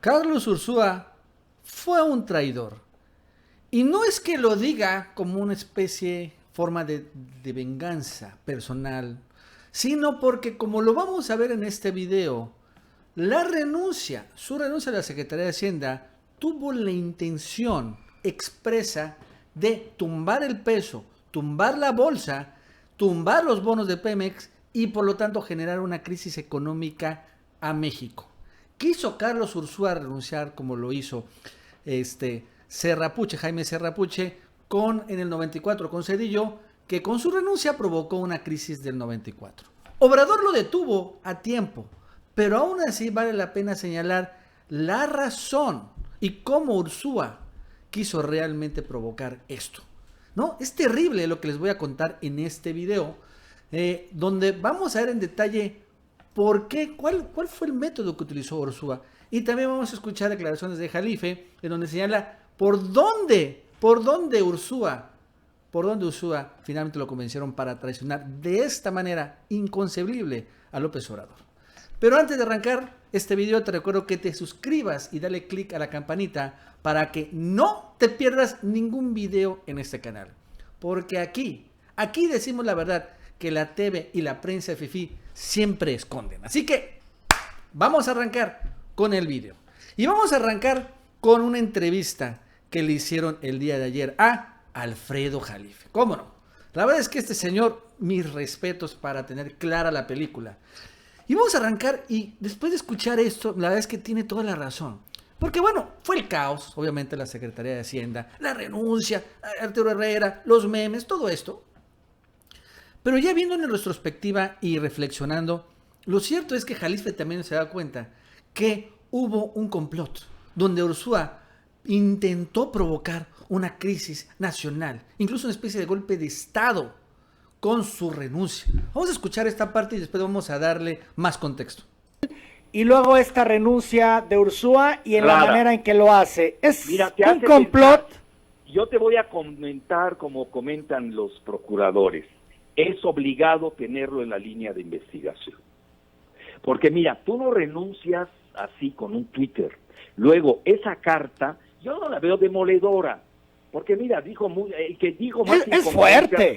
Carlos Ursúa fue un traidor. Y no es que lo diga como una especie, forma de venganza personal, sino porque, como lo vamos a ver en este video, su renuncia a la Secretaría de Hacienda tuvo la intención expresa de tumbar el peso, tumbar la bolsa, tumbar los bonos de Pemex y por lo tanto generar una crisis económica a México. ¿Quiso Carlos Ursúa renunciar como lo hizo Jaime Serrapuche, en el 94 con Zedillo, que con su renuncia provocó una crisis del 94? Obrador lo detuvo a tiempo, pero aún así vale la pena señalar la razón y cómo Ursúa quiso realmente provocar esto, ¿no? Es terrible lo que les voy a contar en este video, donde vamos a ver en detalle por qué, cuál fue el método que utilizó Ursúa. Y también vamos a escuchar declaraciones de Jalife, en donde señala por dónde Ursúa finalmente lo convencieron para traicionar de esta manera inconcebible a López Obrador. Pero antes de arrancar este video, te recuerdo que te suscribas y dale click a la campanita para que no te pierdas ningún video en este canal. Porque aquí decimos la verdad, que la TV y la prensa fifí siempre esconden. Así que vamos a arrancar con el video. Y vamos a arrancar con una entrevista que le hicieron el día de ayer a Alfredo Jalife. ¿Cómo no? La verdad es que este señor, mis respetos para tener clara la película. Y vamos a arrancar, y después de escuchar esto, la verdad es que tiene toda la razón. Porque bueno, fue el caos, obviamente la Secretaría de Hacienda, la renuncia, Arturo Herrera, los memes, todo esto. Pero ya viendo en retrospectiva y reflexionando, lo cierto es que Jalife también se da cuenta que hubo un complot donde Ursúa intentó provocar una crisis nacional, incluso una especie de golpe de Estado con su renuncia. Vamos a escuchar esta parte y después vamos a darle más contexto. Y luego esta renuncia de Ursúa y en la manera en que lo hace. Es un complot. Yo te voy a comentar como comentan los procuradores. Es obligado tenerlo en la línea de investigación. Porque mira, tú no renuncias así con un Twitter. Luego, esa carta, yo no la veo demoledora. Porque mira, el que dijo más es fuerte,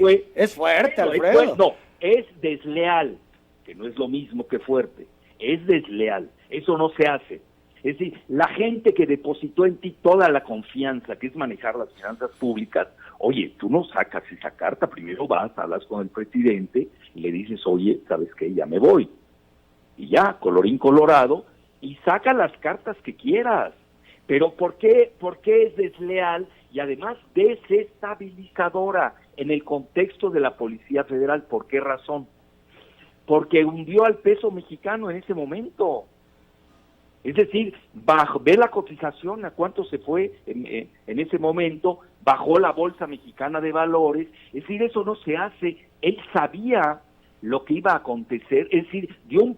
Alfredo. No, es desleal, que no es lo mismo que fuerte. Es desleal, eso no se hace. Es decir, la gente que depositó en ti toda la confianza, que es manejar las finanzas públicas, oye, tú no sacas esa carta, primero vas, hablas con el presidente y le dices, oye, ¿sabes qué? Ya me voy. Y ya, colorín colorado, y saca las cartas que quieras. Pero ¿por qué es desleal y además desestabilizadora en el contexto de la Policía Federal? ¿Por qué razón? Porque hundió al peso mexicano en ese momento. Es decir, ve la cotización, a cuánto se fue en ese momento, bajó la Bolsa Mexicana de Valores. Es decir, eso no se hace. Él sabía lo que iba a acontecer, es decir, dio un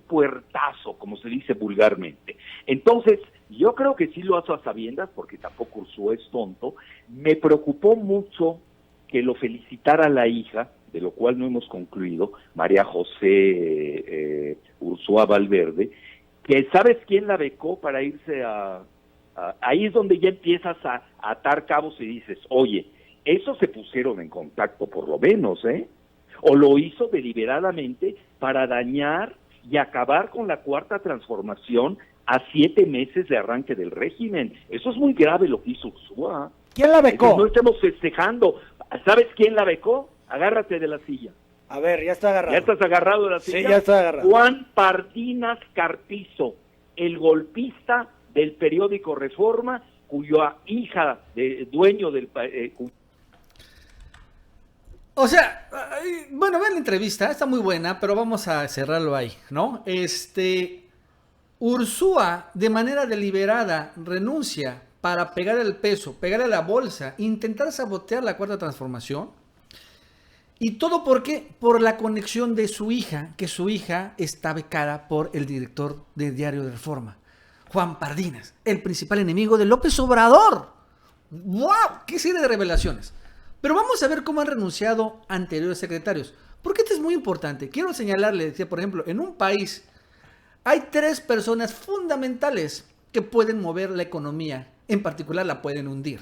puertazo, como se dice vulgarmente. Entonces, yo creo que sí lo hace a sabiendas, porque tampoco Ursúa es tonto. Me preocupó mucho que lo felicitara la hija, de lo cual no hemos concluido, María José Ursúa Valverde, que ¿sabes quién la becó para irse ahí es donde ya empiezas a atar cabos y dices, oye, esos se pusieron en contacto por lo menos, o lo hizo deliberadamente para dañar y acabar con la Cuarta Transformación a 7 meses de arranque del régimen. Eso es muy grave lo que hizo Ursúa. ¿Quién la becó? Entonces, no estemos festejando. ¿Sabes quién la becó? Agárrate de la silla. A ver, ya está agarrado. ¿Ya estás agarrado de la silla? Sí, ya está agarrado. Juan Pardinas Carpizo, el golpista del periódico Reforma, cuya hija, dueño del... O sea, bueno, vean la entrevista, está muy buena, pero vamos a cerrarlo ahí, ¿no? Ursúa, de manera deliberada, renuncia para pegar el peso, pegar a la bolsa, intentar sabotear la Cuarta Transformación. ¿Y todo por qué? Por la conexión de su hija, que su hija está becada por el director del diario de Reforma, Juan Pardinas, el principal enemigo de López Obrador. ¡Wow! ¡Qué serie de revelaciones! Pero vamos a ver cómo han renunciado anteriores secretarios. Porque esto es muy importante. Quiero señalarle que, por ejemplo, en un país Hay 3 personas fundamentales que pueden mover la economía, en particular la pueden hundir.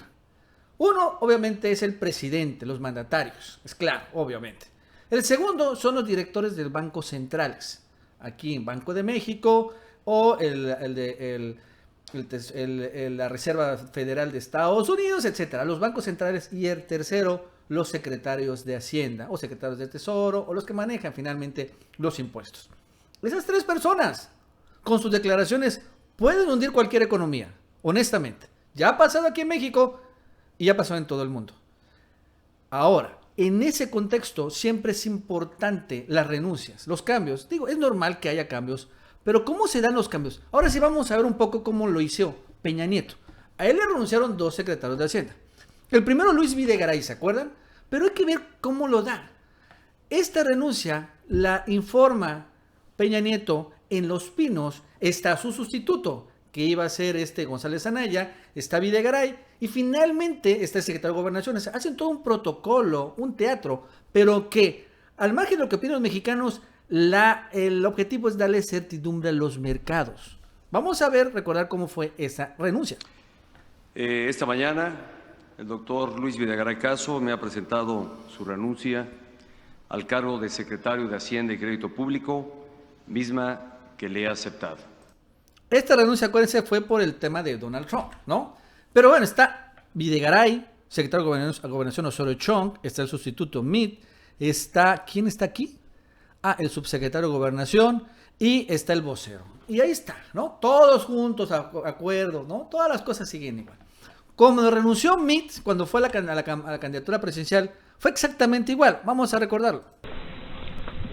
Uno, obviamente, es el presidente, los mandatarios, es claro, obviamente. El segundo son los directores del Banco Centrales, aquí en Banco de México o la Reserva Federal de Estados Unidos, etcétera. Los bancos centrales, y el tercero, los secretarios de Hacienda o secretarios de Tesoro o los que manejan finalmente los impuestos. Esas 3 personas, con sus declaraciones, pueden hundir cualquier economía, honestamente. Ya ha pasado aquí en México y ya ha pasado en todo el mundo. Ahora, en ese contexto siempre es importante las renuncias, los cambios. Digo, es normal que haya cambios, pero ¿cómo se dan los cambios? Ahora sí vamos a ver un poco cómo lo hizo Peña Nieto. A él le renunciaron 2 secretarios de Hacienda. El primero, Luis Videgaray, ¿se acuerdan? Pero hay que ver cómo lo da. Esta renuncia la informa Peña Nieto en Los Pinos. Está su sustituto, que iba a ser González Anaya, está Videgaray, y finalmente está el secretario de Gobernación. Hacen todo un protocolo, un teatro, pero que, al margen de lo que opinan los mexicanos, el objetivo es darle certidumbre a los mercados. Vamos a recordar cómo fue esa renuncia. Esta mañana, el doctor Luis Videgaray Caso me ha presentado su renuncia al cargo de secretario de Hacienda y Crédito Público, misma que le he aceptado. Esta renuncia, acuérdense, fue por el tema de Donald Trump, ¿no? Pero bueno, está Videgaray, secretario de Gobernación Osorio Chong, está el sustituto Meade, ¿quién está aquí? El subsecretario de Gobernación y está el vocero. Y ahí está, ¿no? Todos juntos, acuerdos, ¿no? Todas las cosas siguen igual. Como renunció Meade cuando fue a la candidatura presidencial, fue exactamente igual. Vamos a recordarlo.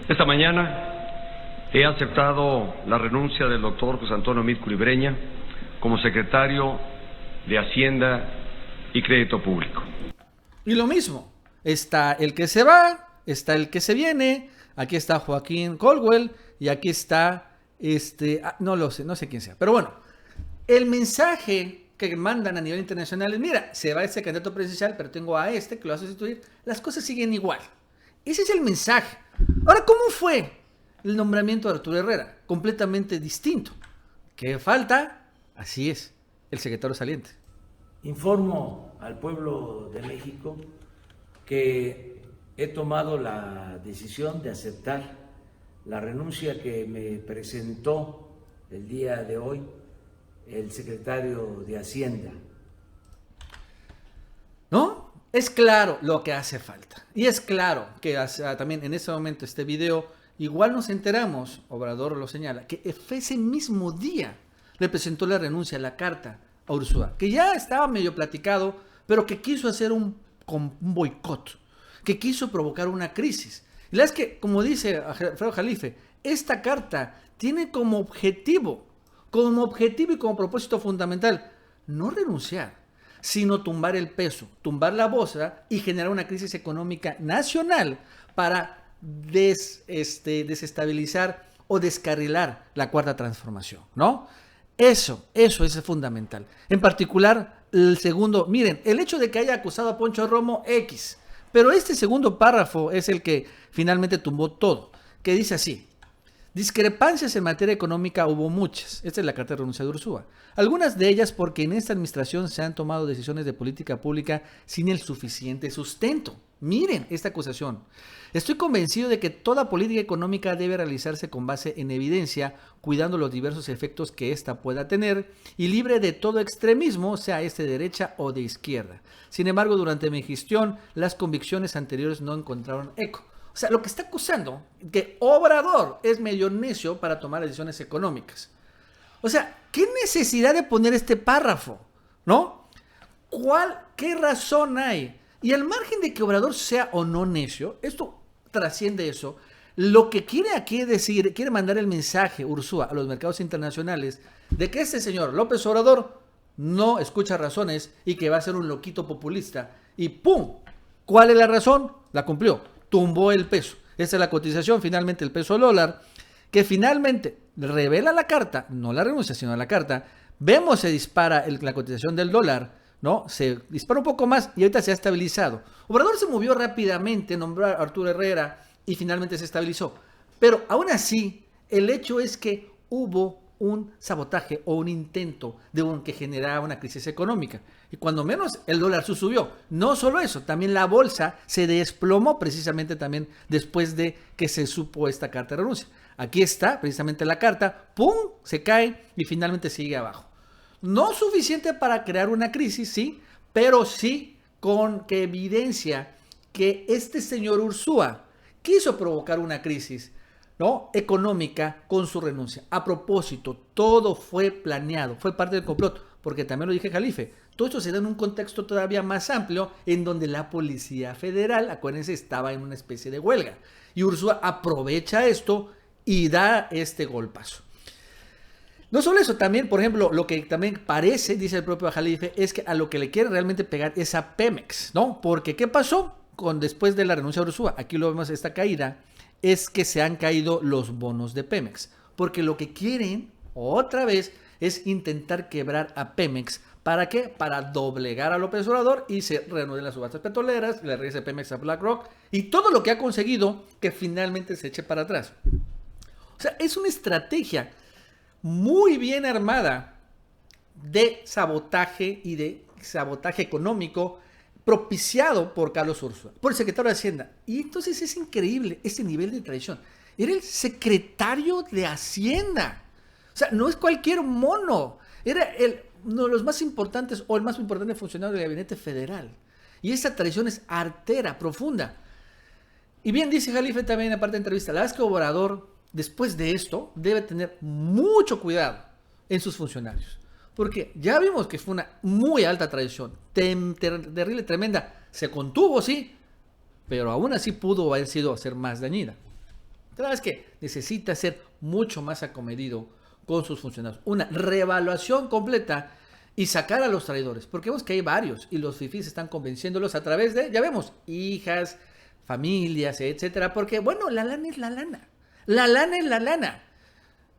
Esta mañana he aceptado la renuncia del doctor José Antonio Meade Culibreña como secretario de Hacienda y Crédito Público. Y lo mismo, está el que se va, está el que se viene, aquí está Joaquín Caldwell y aquí está no lo sé, no sé quién sea. Pero bueno, el mensaje que mandan a nivel internacional es, mira, se va ese candidato presidencial, pero tengo a que lo va a sustituir, las cosas siguen igual. Ese es el mensaje. Ahora, ¿cómo fue el nombramiento de Arturo Herrera? Completamente distinto. ¿Qué falta? Así es, el secretario saliente. Informo al pueblo de México que he tomado la decisión de aceptar la renuncia que me presentó el día de hoy el secretario de Hacienda. ¿No? Es claro lo que hace falta. Y es claro que también en ese momento este video, igual nos enteramos, Obrador lo señala, que ese mismo día le presentó la renuncia, la carta a Ursúa, que ya estaba medio platicado, pero que quiso hacer un boicot, que quiso provocar una crisis. Y la es que, como dice Alfredo Jalife, esta carta tiene como objetivo y como propósito fundamental, no renunciar, sino tumbar el peso, tumbar la bolsa y generar una crisis económica nacional para desestabilizar o descarrilar la cuarta transformación, ¿no? Eso es fundamental. En particular, el segundo, miren, el hecho de que haya acusado a Poncho Romo, pero este segundo párrafo es el que finalmente tumbó todo, que dice así: discrepancias en materia económica hubo muchas. Esta es la carta de renuncia de Ursúa. Algunas de ellas porque en esta administración se han tomado decisiones de política pública sin el suficiente sustento. Miren esta acusación. Estoy convencido de que toda política económica debe realizarse con base en evidencia, cuidando los diversos efectos que ésta pueda tener y libre de todo extremismo, sea de derecha o de izquierda. Sin embargo, durante mi gestión, las convicciones anteriores no encontraron eco. O sea, lo que está acusando, que Obrador es medio necio para tomar decisiones económicas. O sea, ¿qué necesidad de poner este párrafo? ¿No? ¿Qué razón hay? Y al margen de que Obrador sea o no necio, esto trasciende eso. Lo que quiere aquí decir, quiere mandar el mensaje Ursúa a los mercados internacionales de que este señor López Obrador no escucha razones y que va a ser un loquito populista. Y ¡pum! ¿Cuál es la razón? La cumplió. Tumbó el peso. Esta es la cotización, finalmente, el peso dólar, que finalmente revela la carta, no la renuncia, sino la carta. Vemos se dispara la cotización del dólar, ¿no? Se dispara un poco más y ahorita se ha estabilizado. Obrador se movió rápidamente, nombró a Arturo Herrera y finalmente se estabilizó. Pero aún así, el hecho es que hubo un sabotaje o un intento de que generara una crisis económica. Y cuando menos el dólar subió. No solo eso, también la bolsa se desplomó precisamente también después de que se supo esta carta de renuncia. Aquí está precisamente la carta, ¡pum!, se cae y finalmente sigue abajo. No suficiente para crear una crisis, sí, pero sí con que evidencia que este señor Ursúa quiso provocar una crisis, ¿no?, económica con su renuncia. A propósito, todo fue planeado, fue parte del complot, porque también lo dije, Jalife, todo esto se da en un contexto todavía más amplio, en donde la Policía Federal, acuérdense, estaba en una especie de huelga, y Ursúa aprovecha esto y da este golpazo. No solo eso, también, por ejemplo, lo que también parece, dice el propio Jalife, es que a lo que le quiere realmente pegar es a Pemex, ¿no? Porque ¿qué pasó después de la renuncia de Ursúa? Aquí lo vemos, esta caída, es que se han caído los bonos de Pemex. Porque lo que quieren, otra vez, es intentar quebrar a Pemex. ¿Para qué? Para doblegar a López Obrador y se reanuden las subastas petroleras, le regrese Pemex a BlackRock y todo lo que ha conseguido que finalmente se eche para atrás. O sea, es una estrategia muy bien armada de sabotaje y de sabotaje económico propiciado por Carlos Ursúa, por el secretario de Hacienda. Y entonces es increíble ese nivel de traición. Era el secretario de Hacienda. O sea, no es cualquier mono. Era uno de los más importantes o el más importante funcionario del gabinete federal. Y esa traición es artera, profunda. Y bien dice Jalife también en parte de entrevista, la verdad es que Obrador, después de esto, debe tener mucho cuidado en sus funcionarios. Porque ya vimos que fue una muy alta traición, terrible, tremenda. Se contuvo, sí, pero aún así pudo haber sido ser más dañina. La verdad es que necesita ser mucho más acomedido con sus funcionarios. Una reevaluación completa y sacar a los traidores. Porque vemos que hay varios y los fifís están convenciéndolos a través de, ya vemos, hijas, familias, etcétera. Porque, bueno, la lana es la lana. La lana es la lana.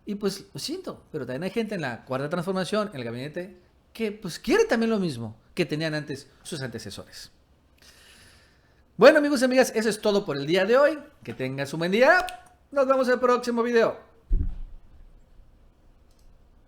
Y pues lo siento, pero también hay gente en la Cuarta Transformación, en el gabinete, que pues quiere también lo mismo que tenían antes sus antecesores. Bueno, amigos y amigas, eso es todo por el día de hoy. Que tengas un buen día. Nos vemos en el próximo video.